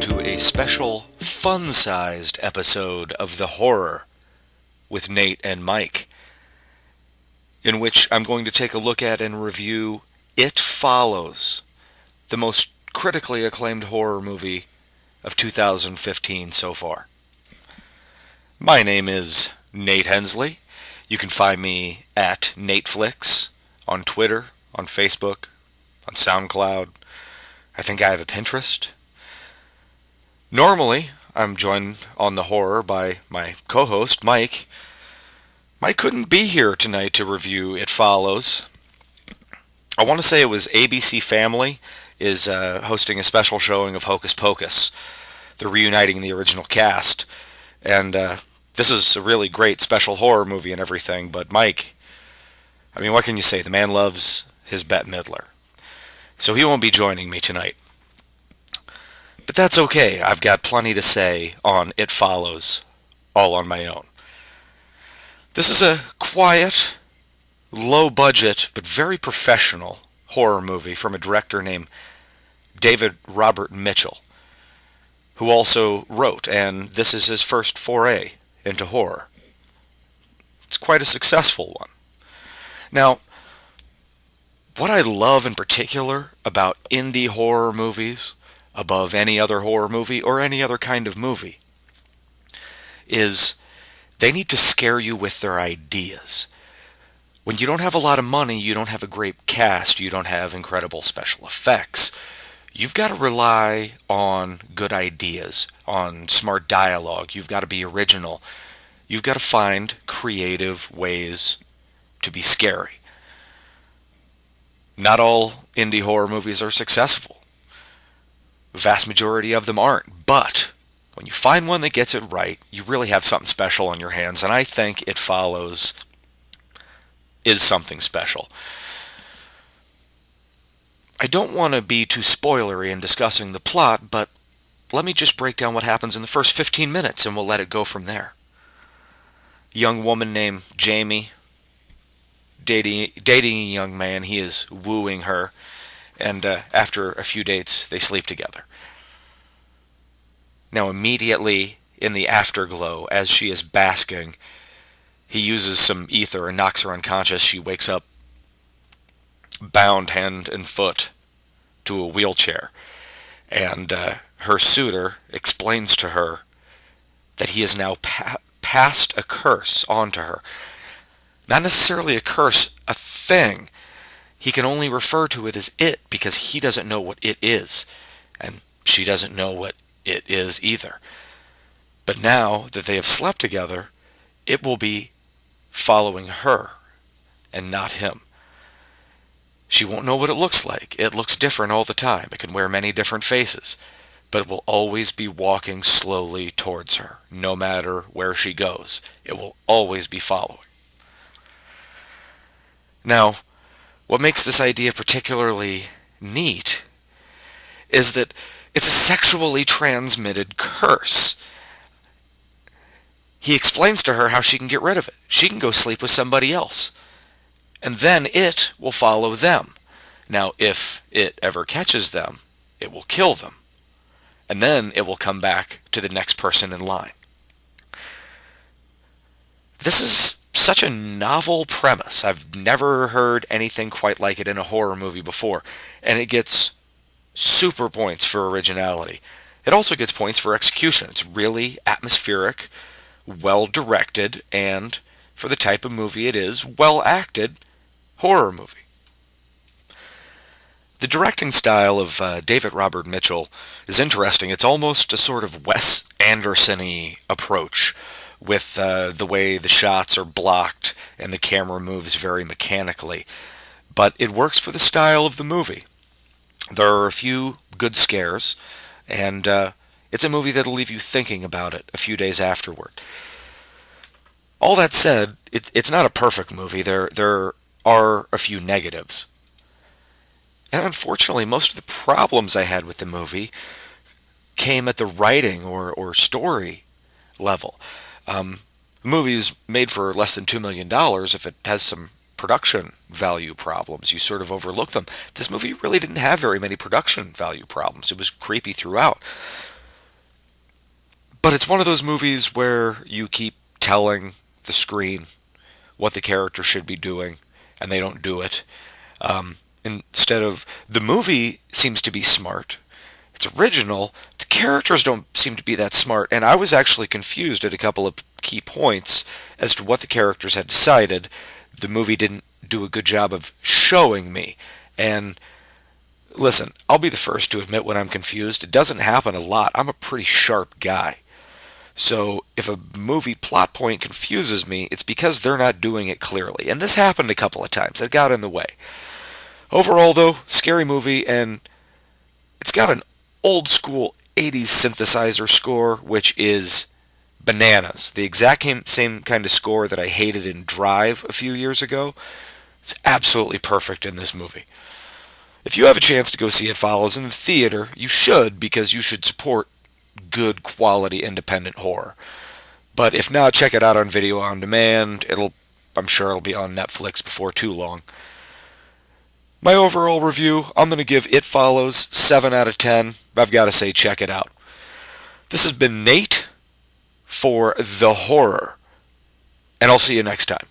to a special, fun-sized episode of The Horror with Nate and Mike, in which I'm going to take a look at and review It Follows, the most critically acclaimed horror movie of 2015 so far. My name is Nate Hensley. You can find me at NateFlix on Twitter, on Facebook, on SoundCloud. I think I have a Pinterest. Normally, I'm joined on The Horror by my co-host, Mike. Mike couldn't be here tonight to review It Follows. I want to say it was ABC Family is hosting a special showing of Hocus Pocus. They're reuniting the original cast. And this is a really great special horror movie and everything, but Mike, I mean, what can you say? The man loves his Bette Midler. So he won't be joining me tonight. But that's okay. I've got plenty to say on It Follows, all on my own. This is a quiet, low-budget, but very professional horror movie from a director named David Robert Mitchell, who also wrote, and this is his first foray into horror. It's quite a successful one. Now, what I love in particular about indie horror movies, above any other horror movie or any other kind of movie, is they need to scare you with their ideas. When you don't have a lot of money, you don't have a great cast, you don't have incredible special effects, you've got to rely on good ideas, on smart dialogue, you've got to be original, you've got to find creative ways to be scary. Not all indie horror movies are successful. The vast majority of them aren't. But when you find one that gets it right, you really have something special on your hands. And I think It Follows is something special. I don't want to be too spoilery in discussing the plot, but let me just break down what happens in the first 15 minutes and we'll let it go from there. A young woman named Jamie, dating a young man. He is wooing her. And after a few dates, they sleep together. Now, immediately in the afterglow, as she is basking, he uses some ether and knocks her unconscious. She wakes up bound hand and foot to a wheelchair. And her suitor explains to her that he has now passed a curse onto her. Not necessarily a curse, a thing. He can only refer to it as it because he doesn't know what it is. And she doesn't know what it is either. But now that they have slept together, it will be following her and not him. She won't know what it looks like. It looks different all the time. It can wear many different faces. But it will always be walking slowly towards her, no matter where she goes. It will always be following. Now, what makes this idea particularly neat is that it's a sexually transmitted curse. He explains to her how she can get rid of it. She can go sleep with somebody else. And then it will follow them. Now, if it ever catches them, it will kill them. And then it will come back to the next person in line. This is such a novel premise. I've never heard anything quite like it in a horror movie before. And it gets super points for originality. It also gets points for execution. It's really atmospheric, well-directed, and for the type of movie it is, well-acted horror movie. The directing style of David Robert Mitchell is interesting. It's almost a sort of Wes Anderson-y approach, with the way the shots are blocked and the camera moves very mechanically. But it works for the style of the movie. There are a few good scares, and it's a movie that'll leave you thinking about it a few days afterward. All that said, it's not a perfect movie. There are a few negatives. And unfortunately, most of the problems I had with the movie came at the writing or story level. The movie is made for less than $2 million. If it has some production value problems, you sort of overlook them. This movie really didn't have very many production value problems. It was creepy throughout. But it's one of those movies where you keep telling the screen what the character should be doing, and they don't do it. Instead of the movie seems to be smart, it's original. The characters don't seem to be that smart, and I was actually confused at a couple of key points as to what the characters had decided. The movie didn't do a good job of showing me. And listen, I'll be the first to admit when I'm confused. It doesn't happen a lot. I'm a pretty sharp guy. So if a movie plot point confuses me, it's because they're not doing it clearly. And this happened a couple of times. It got in the way. Overall, though, scary movie, and it's got an old school 80s synthesizer score, which is bananas. The exact same kind of score that I hated in Drive a few years ago. It's absolutely perfect in this movie. If you have a chance to go see It Follows in the theater, you should, because you should support good quality independent horror. But if not, check it out on video on demand. I'm sure it'll be on Netflix before too long. My overall review, I'm going to give It Follows 7 out of 10. I've got to say, check it out. This has been Nate for The Horror, and I'll see you next time.